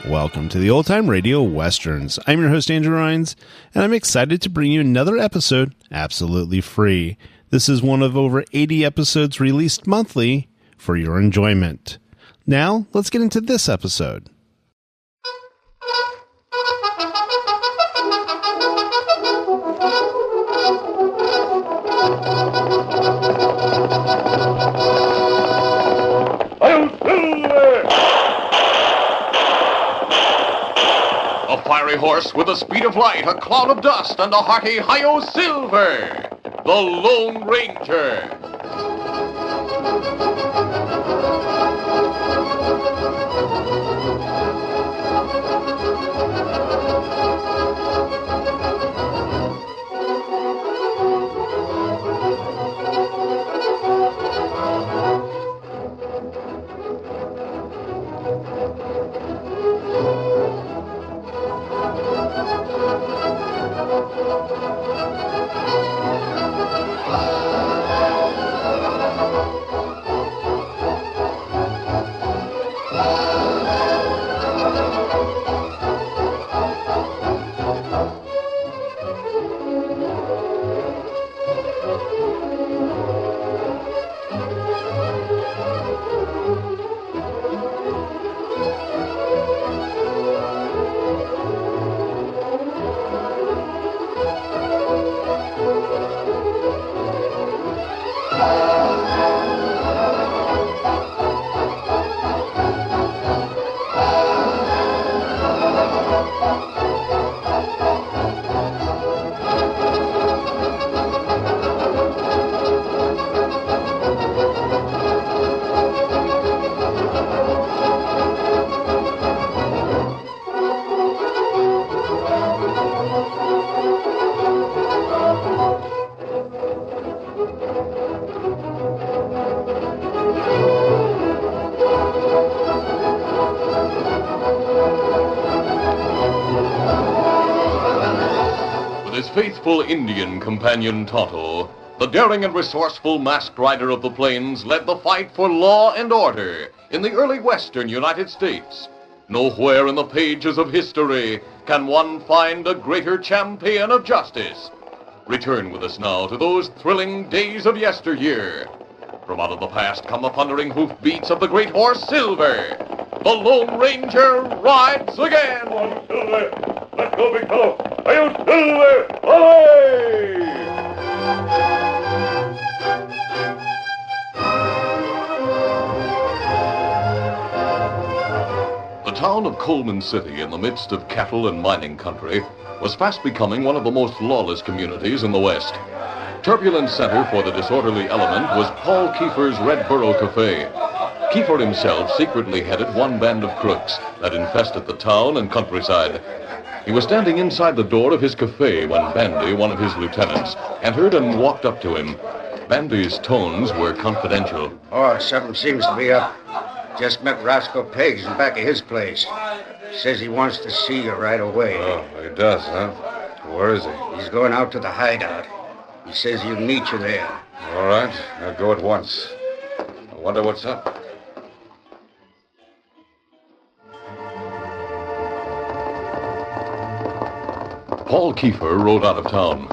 Welcome to the Old Time Radio Westerns. I'm your host, Andrew Rhynes, and I'm excited to bring you another episode absolutely free. This is one of over 80 episodes released monthly for your enjoyment. Now, let's get into this episode. A fiery horse with the speed of light, a cloud of dust, and a hearty hi-yo silver, the Lone Ranger. Faithful Indian companion Tonto, the daring and resourceful masked rider of the plains, led the fight for law and order in the early western United States. Nowhere in the pages of history can one find a greater champion of justice. Return with us now to those thrilling days of yesteryear. From out of the past come the thundering hoofbeats of the great horse Silver. The Lone Ranger rides again. Come on, Silver. Let's go, big fellow. Hi-yo, Silver! Away! The town of Coleman City, in the midst of cattle and mining country, was fast becoming one of the most lawless communities in the West. Turbulent center for the disorderly element was Paul Kiefer's Red Burro Cafe. Kiefer himself secretly headed one band of crooks that infested the town and countryside. He was standing inside the door of his cafe when Bandy, one of his lieutenants, entered and walked up to him. Bandy's tones were confidential. Oh, something seems to be up. Just met Roscoe Peggs in back of his place. Says he wants to see you right away. Oh, he does, huh? Where is he? He's going out to the hideout. He says he'll meet you there. All right, I'll go at once. I wonder what's up. Paul Kiefer rode out of town.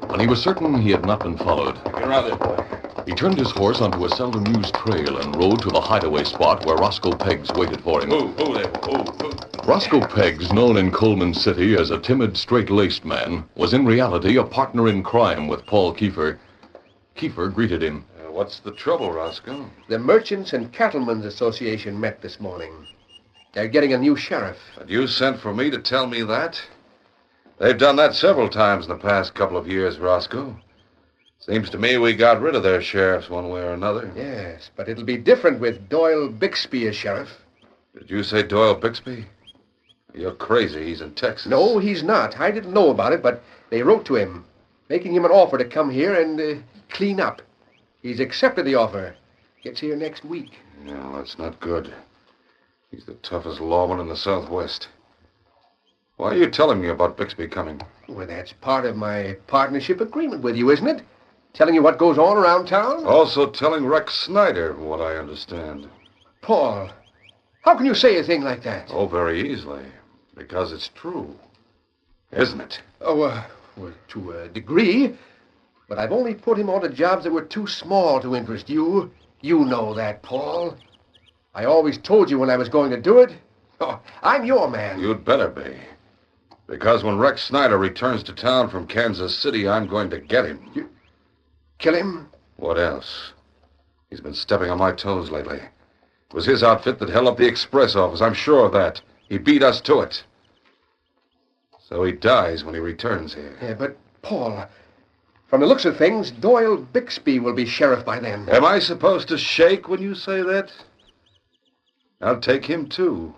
When he was certain he had not been followed, Get around there, boy. he turned his horse onto a seldom-used trail and rode to the hideaway spot where Roscoe Peggs waited for him. Move there. Move. Roscoe Peggs, known in Coleman City as a timid, straight-laced man, was in reality a partner in crime with Paul Kiefer. Kiefer greeted him. What's the trouble, Roscoe? The Merchants and Cattlemen's Association met this morning. They're getting a new sheriff. And you sent for me to tell me that? They've done that several times in the past couple of years, Roscoe. Seems to me we got rid of their sheriffs one way or another. Yes, but it'll be different with Doyle Bixby as sheriff. Did you say Doyle Bixby? You're crazy. He's in Texas. No, he's not. I didn't know about it, but they wrote to him, making him an offer to come here and clean up. He's accepted the offer. Gets here next week. No, that's not good. He's the toughest lawman in the Southwest. Why are you telling me about Bixby coming? Well, that's part of my partnership agreement with you, isn't it? Telling you what goes on around town? Also telling Rex Snyder what I understand. Paul, how can you say a thing like that? Oh, very easily. Because it's true. Isn't it? Oh, well, to a degree. But I've only put him onto jobs that were too small to interest you. You know that, Paul. I always told you when I was going to do it. Oh, I'm your man. You'd better be. Because when Rex Snyder returns to town from Kansas City, I'm going to get him. You kill him? What else? He's been stepping on my toes lately. It was his outfit that held up the express office. I'm sure of that. He beat us to it. So he dies when he returns here. Yeah, but, Paul, from the looks of things, Doyle Bixby will be sheriff by then. Am I supposed to shake when you say that? I'll take him, too.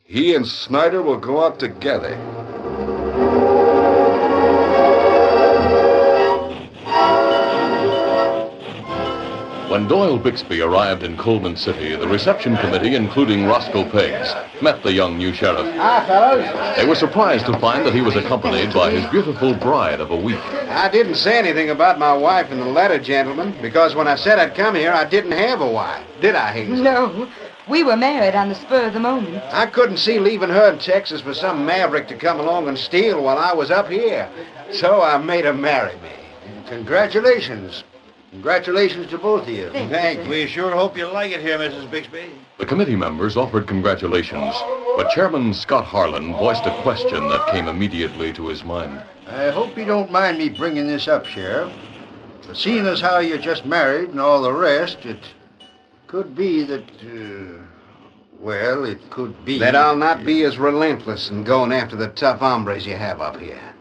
He and Snyder will go out together. When Doyle Bixby arrived in Coleman City, the reception committee, including Roscoe Peggs, met the young new sheriff. Hi, fellows. They were surprised to find that he was accompanied by his beautiful bride of a week. I didn't say anything about my wife in the letter, gentlemen, because when I said I'd come here, I didn't have a wife. Did I, Hazel? No. We were married on the spur of the moment. I couldn't see leaving her in Texas for some maverick to come along and steal while I was up here. So I made her marry me. Congratulations. Congratulations to both of you. Thanks. We sure hope you like it here, Mrs. Bixby. The committee members offered congratulations, but Chairman Scott Harlan voiced a question that came immediately to his mind. I hope you don't mind me bringing this up, Sheriff. But seeing as how you're just married and all the rest, it could be that, it could be... That I'll not be as relentless in going after the tough hombres you have up here.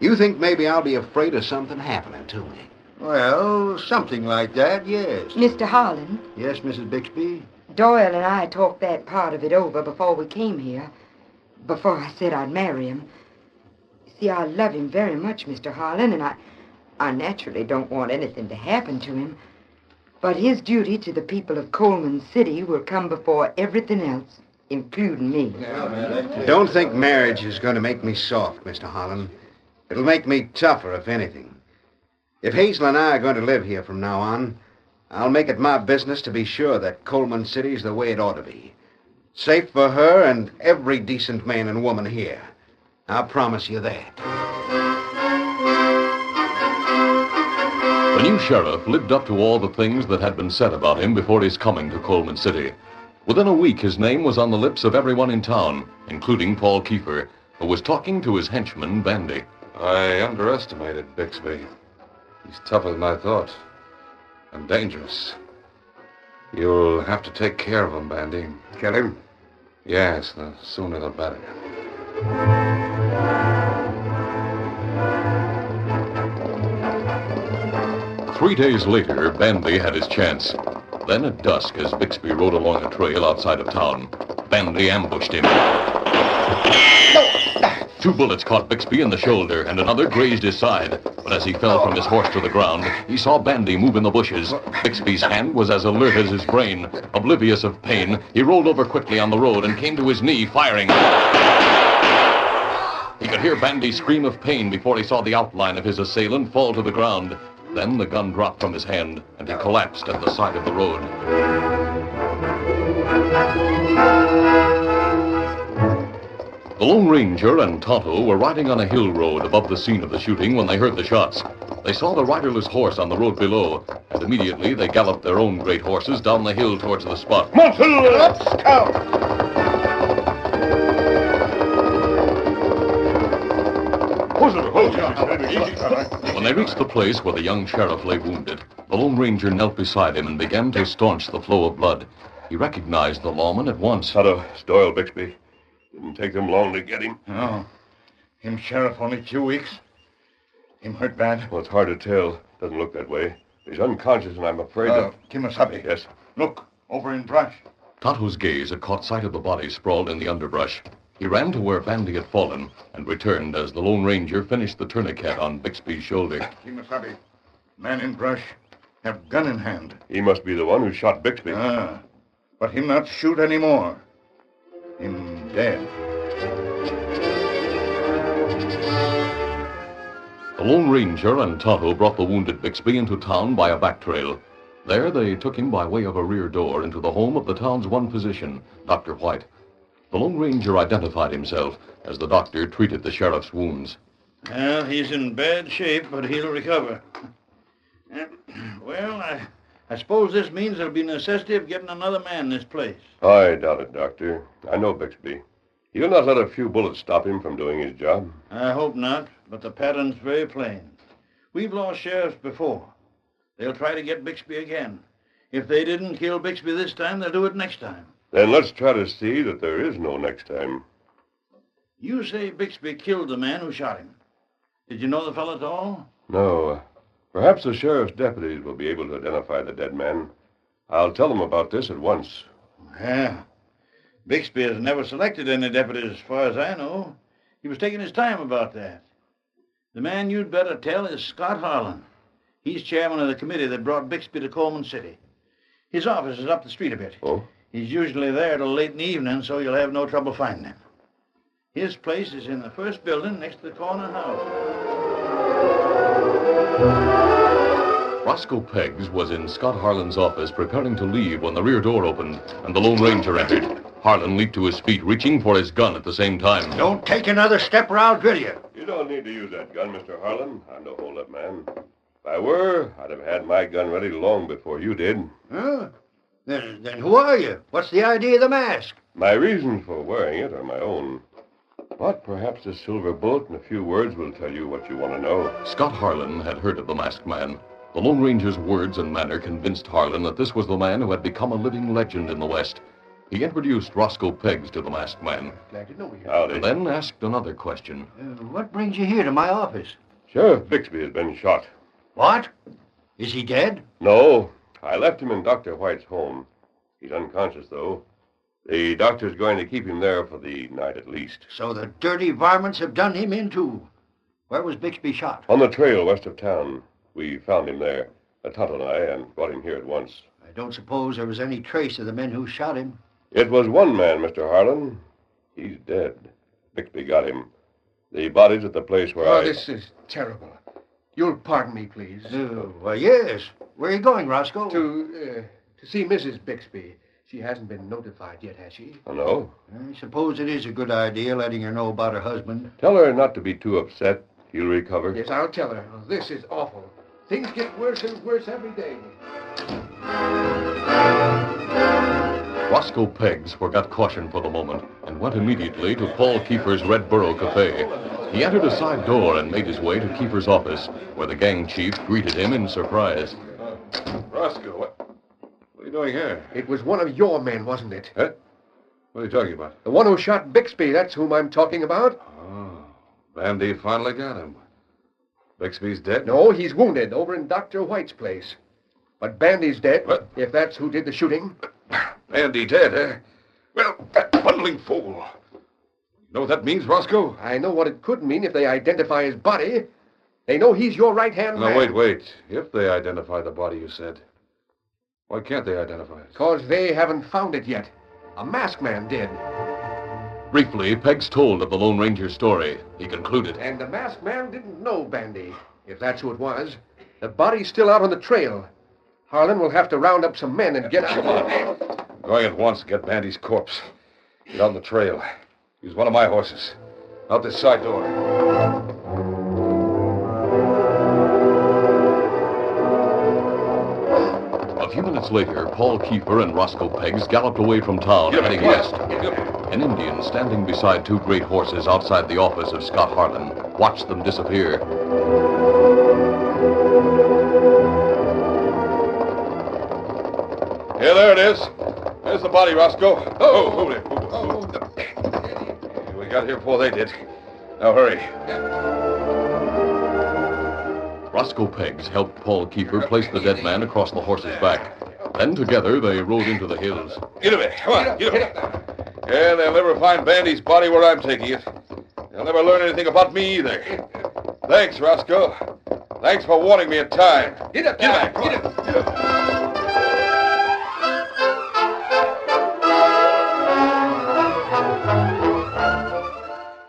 You think maybe I'll be afraid of something happening to me? Well, something like that, yes. Mr. Harlan, Yes, Mrs. Bixby? Doyle and I talked that part of it over before we came here. Before I said I'd marry him. See, I love him very much, Mr. Harlan, and I naturally don't want anything to happen to him. But his duty to the people of Coleman City will come before everything else, including me. Don't think marriage is going to make me soft, Mr. Harlan. It'll make me tougher, if anything. If Hazel and I are going to live here from now on, I'll make it my business to be sure that Coleman City's the way it ought to be. Safe for her and every decent man and woman here. I'll promise you that. The new sheriff lived up to all the things that had been said about him before his coming to Coleman City. Within a week, his name was on the lips of everyone in town, including Paul Kiefer, who was talking to his henchman, Bandy. I underestimated Bixby. He's tougher than I thought. And dangerous. You'll have to take care of him, Bandy. Kill him? Yes, the sooner the better. 3 days later, Bandy had his chance. Then at dusk, as Bixby rode along a trail outside of town, Bandy ambushed him. 2 bullets caught Bixby in the shoulder, and another grazed his side. But as he fell from his horse to the ground, he saw Bandy move in the bushes. Bixby's hand was as alert as his brain. Oblivious of pain, he rolled over quickly on the road and came to his knee, firing. He could hear Bandy scream of pain before he saw the outline of his assailant fall to the ground. Then the gun dropped from his hand, and he collapsed at the side of the road. The Lone Ranger and Tonto were riding on a hill road above the scene of the shooting when they heard the shots. They saw the riderless horse on the road below, and immediately they galloped their own great horses down the hill towards the spot. Let's go! When they reached the place where the young sheriff lay wounded, the Lone Ranger knelt beside him and began to staunch the flow of blood. He recognized the lawman at once. Tonto, it's Doyle Bixby. Didn't take them long to get him. No. Him sheriff only 2 weeks. Him hurt bad. Well, it's hard to tell. Doesn't look that way. He's unconscious, and I'm afraid that... Kimasabi. Yes. Look, over in brush. Tonto's gaze had caught sight of the body sprawled in the underbrush. He ran to where Bandy had fallen and returned as the Lone Ranger finished the tourniquet on Bixby's shoulder. Kimasabi. Man in brush. Have gun in hand. He must be the one who shot Bixby. But him not shoot anymore. Him dead. The Lone Ranger and Tonto brought the wounded Bixby into town by a back trail. There they took him by way of a rear door into the home of the town's one physician, Dr. White. The Lone Ranger identified himself as the doctor treated the sheriff's wounds. Well, he's in bad shape, but he'll recover. Well, I suppose this means there'll be necessity of getting another man in this place. I doubt it, Doctor. I know Bixby. He'll not let a few bullets stop him from doing his job. I hope not, but the pattern's very plain. We've lost sheriffs before. They'll try to get Bixby again. If they didn't kill Bixby this time, they'll do it next time. Then let's try to see that there is no next time. You say Bixby killed the man who shot him. Did you know the fellow at all? No. Perhaps the sheriff's deputies will be able to identify the dead man. I'll tell them about this at once. Yeah. Bixby has never selected any deputies as far as I know. He was taking his time about that. The man you'd better tell is Scott Harlan. He's chairman of the committee that brought Bixby to Coleman City. His office is up the street a bit. Oh? He's usually there till late in the evening, so you'll have no trouble finding him. His place is in the first building next to the corner house. Roscoe Peggs was in Scott Harlan's office preparing to leave when the rear door opened and the Lone Ranger entered. Harlan leaped to his feet, reaching for his gun at the same time. Don't take another step or I'll drill you. You don't need to use that gun, Mr. Harlan. I'm no hold-up man. If I were, I'd have had my gun ready long before you did. Huh? Then who are you? What's the idea of the mask? My reasons for wearing it are my own. But perhaps a silver bullet and a few words will tell you what you want to know. Scott Harlan had heard of the masked man. The Lone Ranger's words and manner convinced Harlan that this was the man who had become a living legend in the West. He introduced Roscoe Peggs to the masked man. Glad to know you. Howdy. And then asked another question. What brings you here to my office? Sheriff Bixby has been shot. What? Is he dead? No, I left him in Dr. White's home. He's unconscious, though. The doctor's going to keep him there for the night at least. So the dirty varmints have done him in, too. Where was Bixby shot? On the trail west of town. We found him there, Tonto and I, and brought him here at once. I don't suppose there was any trace of the men who shot him. It was one man, Mr. Harlan. He's dead. Bixby got him. The body's at the place where This is terrible. You'll pardon me, please. Well, yes. Where are you going, Roscoe? To see Mrs. Bixby. She hasn't been notified yet, has she? Oh, no? I suppose it is a good idea letting her know about her husband. Tell her not to be too upset. He'll recover. Yes, I'll tell her. Oh, this is awful. Things get worse and worse every day. Roscoe Peggs forgot caution for the moment and went immediately to Paul Keefer's Red Burro Cafe. He entered a side door and made his way to Keefer's office, where the gang chief greeted him in surprise. Roscoe, what are you doing here? It was one of your men, wasn't it? Huh? What are you talking about? The one who shot Bixby, that's whom I'm talking about. Oh, Bandy finally got him. Bixby's dead? No, he's wounded over in Dr. White's place. But Bandy's dead, What? if that's who did the shooting. Bandy dead, eh? Well, that bundling fool. You know what that means, Roscoe? I know what it could mean if they identify his body. They know he's your right-hand man. No, wait. If they identify the body, you said. Why can't they identify it? Because they haven't found it yet. A masked man did. Briefly, Peggs told of the Lone Ranger's story. He concluded. And the masked man didn't know Bandy, if that's who it was. The body's still out on the trail. Harlan will have to round up some men and get out. Going at once to get Bandy's corpse. Get on the trail. Use one of my horses. Out this side door. A few minutes later, Paul Keefer and Roscoe Peggs galloped away from town, heading west. An Indian standing beside two great horses outside the office of Scott Harlan watched them disappear. Here, there it is. There's the body, Roscoe. Oh, hold it. We got here before they did. Now, hurry. Roscoe Peggs helped Paul Keefer place the dead man across the horse's back. Then together they rode into the hills. Get him in. Come on, get him. Yeah, they'll never find Bandy's body where I'm taking it. They'll never learn anything about me either. Thanks, Roscoe. Thanks for warning me in time. Get up, get up.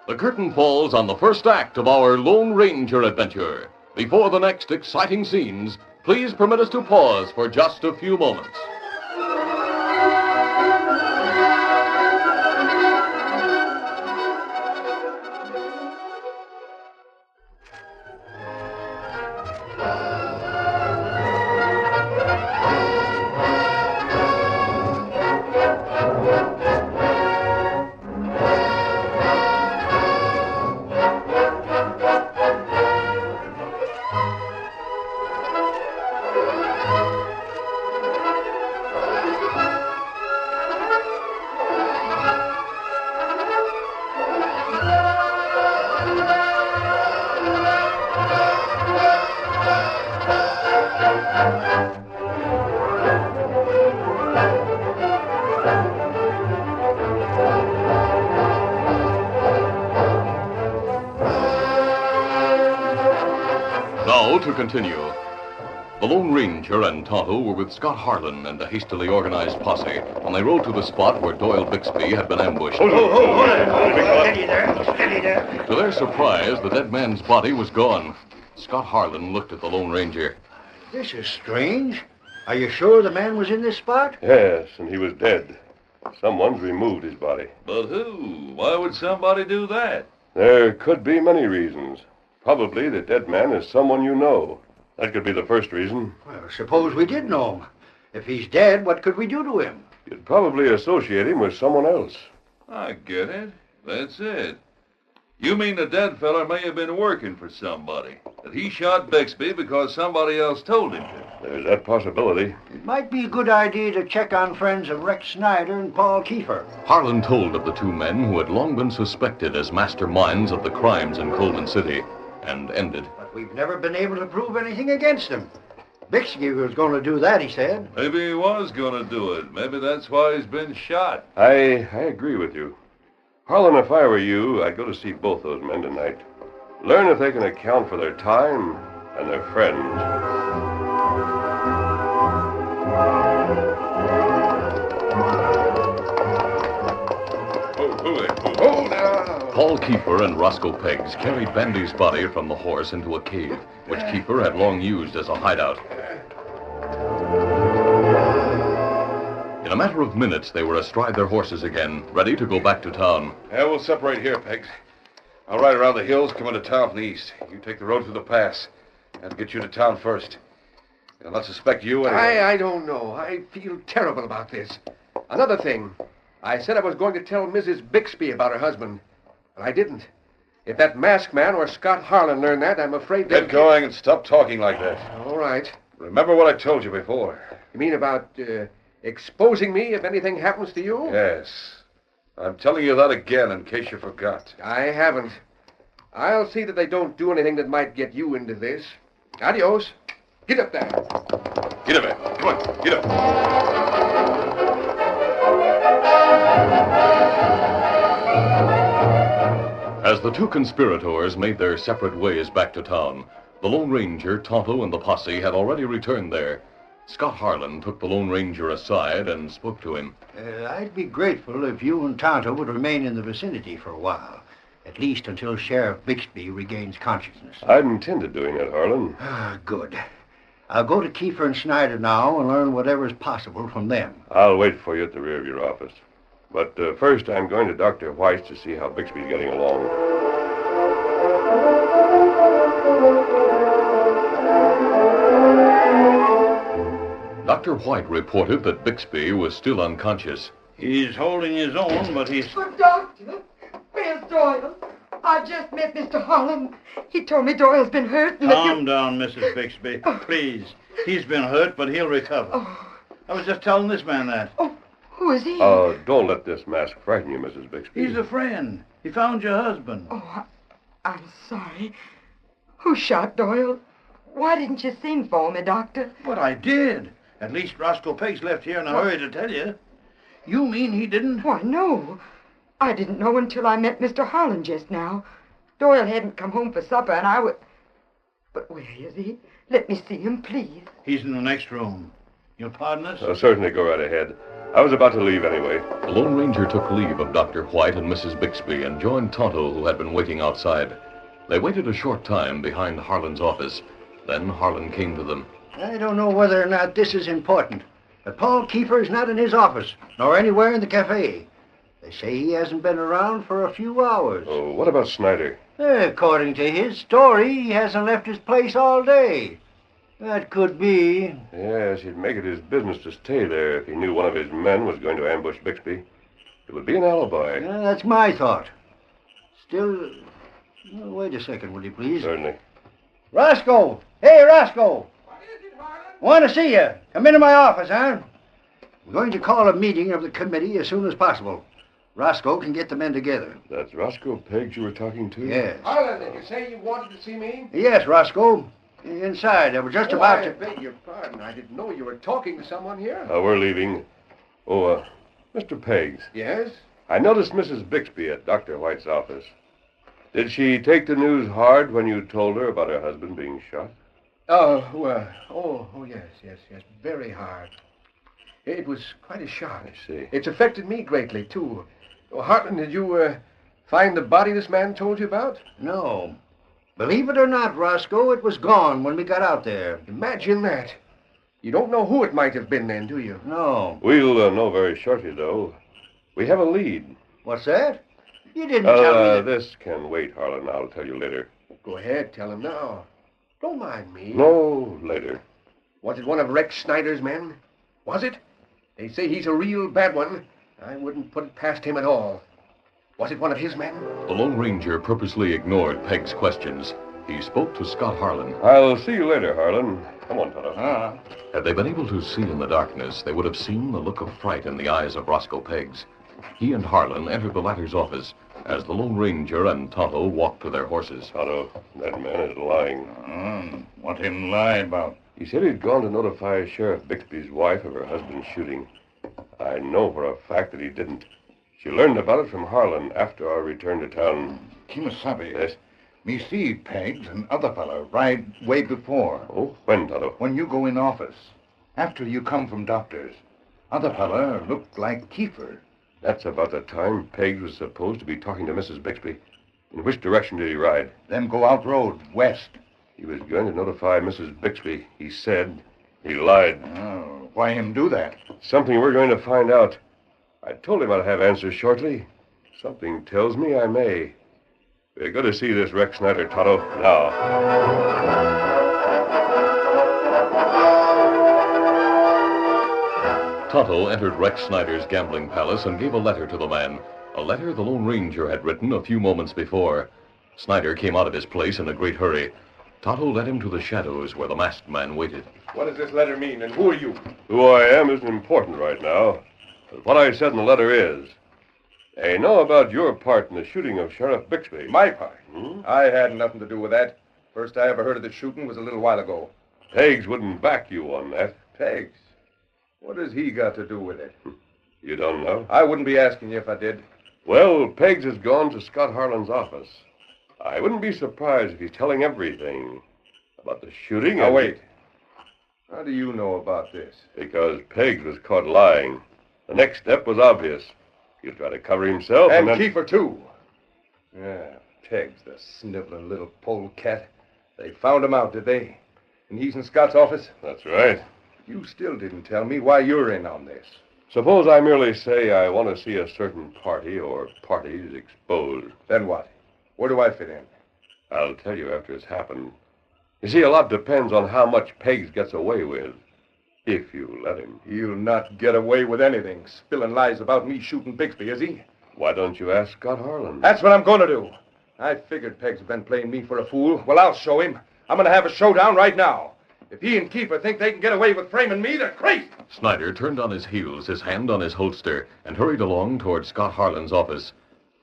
The curtain falls on the first act of our Lone Ranger adventure. Before the next exciting scenes, please permit us to pause for just a few moments. Now to continue. The Lone Ranger and Tonto were with Scott Harlan and a hastily organized posse when they rode to the spot where Doyle Bixby had been ambushed. Steady there. Steady there. To their surprise, the dead man's body was gone. Scott Harlan looked at the Lone Ranger. This is strange. Are you sure the man was in this spot? Yes, and he was dead. Someone's removed his body. But who? Why would somebody do that? There could be many reasons. Probably the dead man is someone you know. That could be the first reason. Well, suppose we did know him. If he's dead, what could we do to him? You'd probably associate him with someone else. I get it. That's it. You mean the dead fella may have been working for somebody. That he shot Bixby because somebody else told him to. There's that possibility. It might be a good idea to check on friends of Rex Snyder and Paul Kiefer. Harlan told of the two men who had long been suspected as masterminds of the crimes in Coleman City, and ended. But we've never been able to prove anything against him. Bixby was going to do that, he said. Maybe he was going to do it. Maybe that's why he's been shot. I agree with you. Harlan, if I were you, I'd go to see both those men tonight. Learn if they can account for their time and their friends. Paul Kiefer and Roscoe Peggs carried Bandy's body from the horse into a cave, which Kiefer had long used as a hideout. In a matter of minutes, they were astride their horses again, ready to go back to town. Yeah, we'll separate here, Peggs. I'll ride around the hills, come into town from the east. You take the road through the pass. I'll get you to town first. They'll not suspect you anyway. I don't know. I feel terrible about this. Another thing. I said I was going to tell Mrs. Bixby about her husband, but I didn't. If that masked man or Scott Harlan learned that, I'm afraid they'll... Get going and stop talking like that. All right. Remember what I told you before. You mean about exposing me if anything happens to you? Yes. I'm telling you that again in case you forgot. I haven't. I'll see that they don't do anything that might get you into this. Adios. Get up there. Get up there. Come on. Get up. As the two conspirators made their separate ways back to town, the Lone Ranger, Tonto, and the posse had already returned there. Scott Harlan took the Lone Ranger aside and spoke to him. I'd be grateful if you and Tonto would remain in the vicinity for a while. At least until Sheriff Bixby regains consciousness. I'd intended doing that, Harlan. Good. I'll go to Kiefer and Snyder now and learn whatever is possible from them. I'll wait for you at the rear of your office. But first, I'm going to Dr. White's to see how Bixby's getting along. Dr. White reported that Bixby was still unconscious. He's holding his own, but he's... But, Doctor, where's Doyle? I just met Mr. Harlan. He told me Doyle's been hurt and Calm down, Mrs. Bixby. Please. He's been hurt, but he'll recover. Oh. I was just telling this man that. Oh, who is he? Don't let this mask frighten you, Mrs. Bixby. He's a friend. He found your husband. Oh, I'm sorry. Who shot Doyle? Why didn't you sing for me, Doctor? But I did. At least Roscoe Peggs left here in a hurry to tell you. You mean he didn't? Why, no. I didn't know until I met Mr. Harlan just now. Doyle hadn't come home for supper, and I would... But where is he? Let me see him, please. He's in the next room. You'll pardon us? Certainly, go right ahead. I was about to leave anyway. The Lone Ranger took leave of Dr. White and Mrs. Bixby and joined Tonto, who had been waiting outside. They waited a short time behind Harlan's office. Then Harlan came to them. I don't know whether or not this is important, but Paul Kiefer is not in his office, nor anywhere in the cafe. They say he hasn't been around for a few hours. Oh, what about Snyder? According to his story, he hasn't left his place all day. That could be. Yes, he'd make it his business to stay there if he knew one of his men was going to ambush Bixby. It would be an alibi. That's my thought. Still, wait a second, will you please? Certainly. Roscoe! Hey, Roscoe! What is it, Harlan? Want to see you. Come into my office, huh? We're going to call a meeting of the committee as soon as possible. Roscoe can get the men together. That's Roscoe Peggs you were talking to? Yes. Harlan, did you say you wanted to see me? Yes, Roscoe. Inside. I was just about to... I beg your pardon. I didn't know you were talking to someone here. We're leaving. Mr. Peggs. Yes? I noticed Mrs. Bixby at Dr. White's office. Did she take the news hard when you told her about her husband being shot? Yes. Very hard. It was quite a shock. I see. It's affected me greatly, too. Harlan, did you find the body this man told you about? No. Believe it or not, Roscoe, it was gone when we got out there. Imagine that. You don't know who it might have been then, do you? No. We'll know very shortly, though. We have a lead. What's that? You didn't tell me that... This can wait, Harlan. I'll tell you later. Go ahead, tell him now. Don't mind me. No, later. Was it one of Rex Snyder's men? Was it? They say he's a real bad one. I wouldn't put it past him at all. Was it one of his men? The Lone Ranger purposely ignored Peg's questions. He spoke to Scott Harlan. I'll see you later, Harlan. Come on, Tonto. Had they been able to see in the darkness, they would have seen the look of fright in the eyes of Roscoe Peggs. He and Harlan entered the latter's office as the Lone Ranger and Tonto walked to their horses. Tonto, that man is lying. What him lie about? He said he'd gone to notify Sheriff Bixby's wife of her husband's shooting. I know for a fact that he didn't. She learned about it from Harlan after our return to town. Kimasabi. Yes? Me see Peggs and other fella ride way before. Oh, when, Tonto? When you go in office. After you come from doctor's. Other fella looked like Kiefer. That's about the time Peggs was supposed to be talking to Mrs. Bixby. In which direction did he ride? Then go out road, west. He was going to notify Mrs. Bixby. He said. He lied. Oh, why him do that? Something we're going to find out. I told him I'd have answers shortly. Something tells me I may. We're going to see this Rex Snyder, Tonto, now. Tonto entered Rex Snyder's gambling palace and gave a letter to the man. A letter the Lone Ranger had written a few moments before. Snyder came out of his place in a great hurry. Tonto led him to the shadows where the masked man waited. What does this letter mean, and who are you? Who I am isn't important right now. But what I said in the letter is, they know about your part in the shooting of Sheriff Bixby. My part? I had nothing to do with that. First I ever heard of the shooting was a little while ago. Peggs wouldn't back you on that. Peggs? What has he got to do with it? You don't know? I wouldn't be asking you if I did. Well, Peggs has gone to Scott Harlan's office. I wouldn't be surprised if he's telling everything about the shooting. Now, wait. How do you know about this? Because Peggs was caught lying. The next step was obvious. He'll try to cover himself and then... Kiefer, too. Yeah, Peggs, the sniveling little polecat. They found him out, did they? And he's in Scott's office? That's right. You still didn't tell me why you're in on this. Suppose I merely say I want to see a certain party or parties exposed. Then what? Where do I fit in? I'll tell you after it's happened. You see, a lot depends on how much Peggs gets away with. If you let him. He'll not get away with anything. Spilling lies about me shooting Bixby, is he? Why don't you ask Scott Harlan? That's what I'm going to do. I figured Peggs had been playing me for a fool. Well, I'll show him. I'm going to have a showdown right now. If he and Kiefer think they can get away with framing me, they're crazy. Snyder turned on his heels, his hand on his holster, and hurried along toward Scott Harlan's office.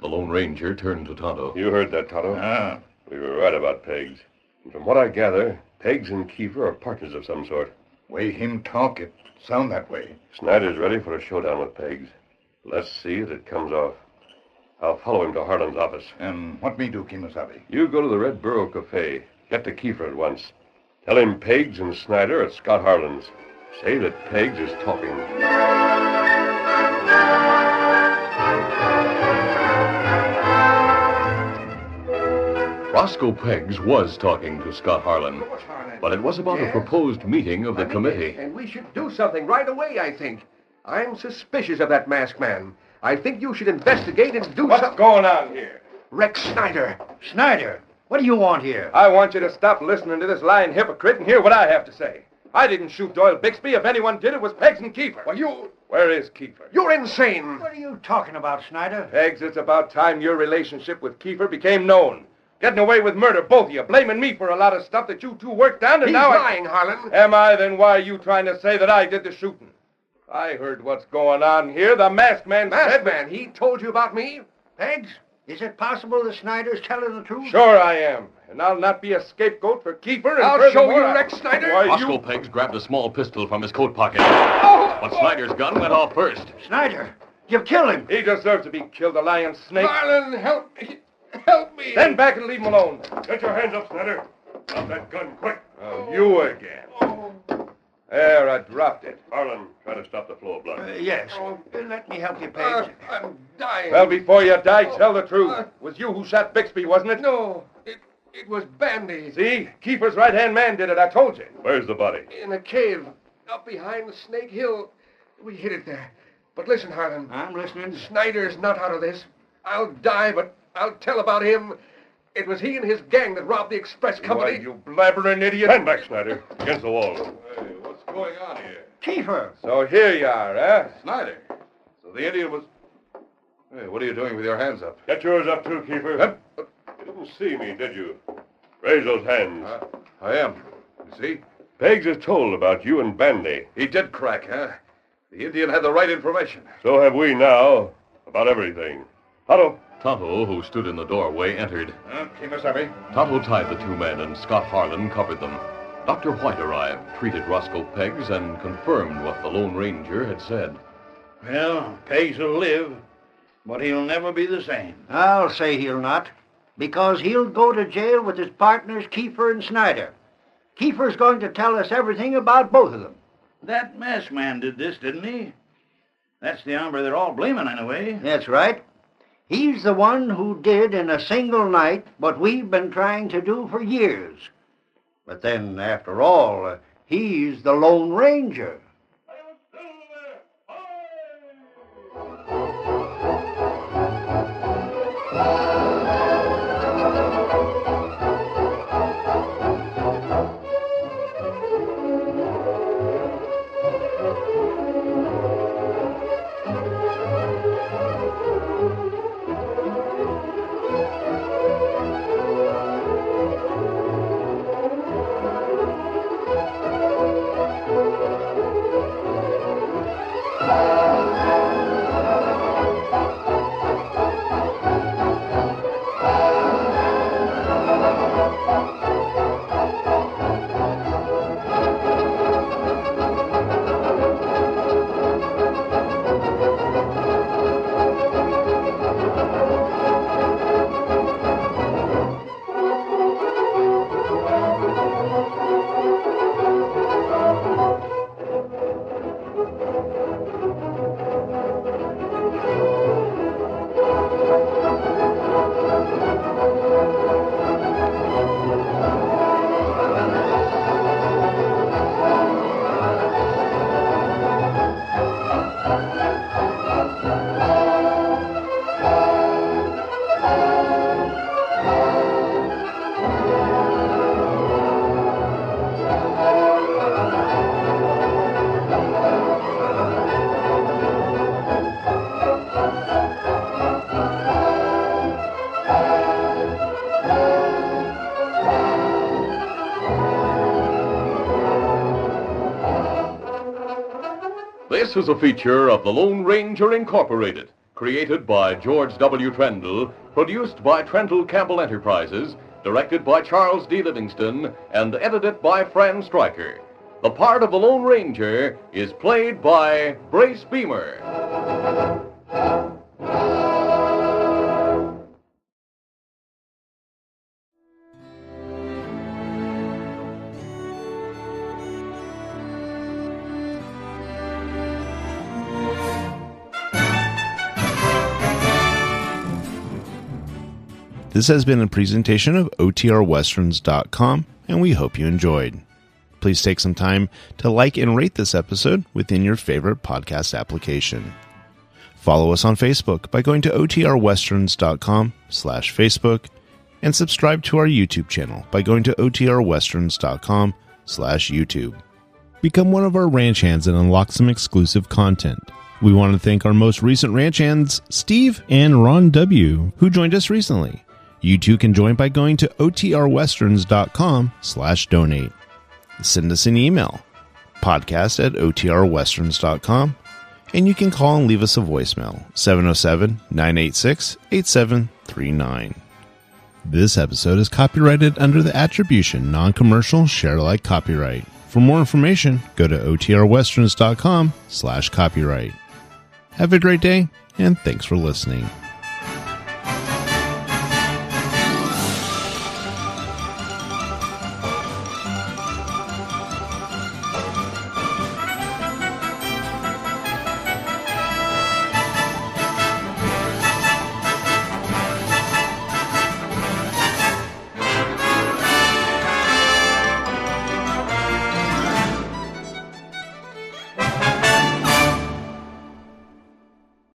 The Lone Ranger turned to Tonto. You heard that, Tonto? We were right about Peggs. And from what I gather, Peggs and Kiefer are partners of some sort. Way him talk, it sound that way. Snyder's ready for a showdown with Peggs. Let's see if it comes off. I'll follow him to Harlan's office. And what me do, Kimasabi? You go to the Red Burro Cafe. Get to Kiefer at once. Tell him Peggs and Snyder at Scott Harlan's. Say that Peggs is talking. Roscoe Peggs was talking to Scott Harlan, but it was about a proposed meeting of the committee. And we should do something right away, I think. I'm suspicious of that masked man. I think you should investigate and do something. What's going on here? Rex Snyder. Snyder, what do you want here? I want you to stop listening to this lying hypocrite and hear what I have to say. I didn't shoot Doyle Bixby. If anyone did, it was Peggs and Kiefer. Well, you... Where is Kiefer? You're insane. What are you talking about, Snyder? Peggs, it's about time your relationship with Kiefer became known. Getting away with murder, both of you, blaming me for a lot of stuff that you two worked on, and He's now lying, Harlan. Am I? Then why are you trying to say that I did the shooting? I heard what's going on here. The masked man Masked man, he told you about me? Peggs, is it possible that Snyder's telling the truth? Sure I am. And I'll not be a scapegoat for Kiefer. And I'll show you, furthermore, Rex Snyder. Why, Roscoe Peggs grabbed a small pistol from his coat pocket. But Snyder's gun went off first. Snyder, you've killed him. He deserves to be killed, the lying snake. Harlan, help me. Help me. Stand back and leave him alone. Get your hands up, Snyder. Drop that gun, quick. Oh, you again. There, I dropped it. Harlan, try to stop the flow of blood. Yes. Let me help you, Peggs. I'm dying. Well, before you die, tell the truth. It was you who shot Bixby, wasn't it? No, it was Bandy. See? Kiefer's right-hand man did it, I told you. Where's the body? In a cave up behind the Snake Hill. We hid it there. But listen, Harlan. I'm listening. Snyder's not out of this. I'll die, but I'll tell about him. It was he and his gang that robbed the express company. Why, you blabbering idiot. Stand back, Snyder. Against the wall. Hey, what's going on here? Kiefer. So here you are, huh? Snyder. So the Indian was... Hey, what are you doing with your hands up? Get yours up, too, Kiefer. You didn't see me, did you? Raise those hands. I am. You see? Peggs is told about you and Bandy. He did crack, huh? The Indian had the right information. So have we now. About everything. Tonto. Tonto, who stood in the doorway, entered. Kimasabi. Tonto tied the two men, and Scott Harlan covered them. Dr. White arrived, treated Roscoe Peggs, and confirmed what the Lone Ranger had said. Well, Peggs will live, but he'll never be the same. I'll say he'll not, because he'll go to jail with his partners, Kiefer and Snyder. Kiefer's going to tell us everything about both of them. That masked man did this, didn't he? That's the hombre they're all blaming, anyway. That's right. He's the one who did in a single night what we've been trying to do for years. But then, after all, he's the Lone Ranger. This is a feature of the Lone Ranger Incorporated, created by George W. Trendle, produced by Trendle Campbell Enterprises, directed by Charles D. Livingston, and edited by Fran Striker. The part of the Lone Ranger is played by Brace Beemer. This has been a presentation of OTRWesterns.com, and we hope you enjoyed. Please take some time to like and rate this episode within your favorite podcast application. Follow us on Facebook by going to OTRWesterns.com/Facebook, and subscribe to our YouTube channel by going to OTRWesterns.com/YouTube. Become one of our ranch hands and unlock some exclusive content. We want to thank our most recent ranch hands, Steve and Ron W., who joined us recently. You too can join by going to OTRWesterns.com/donate. Send us an email, podcast@OTRWesterns.com, and you can call and leave us a voicemail, 707-986-8739. This episode is copyrighted under the attribution non-commercial share-alike copyright. For more information, go to OTRWesterns.com/copyright. Have a great day, and thanks for listening.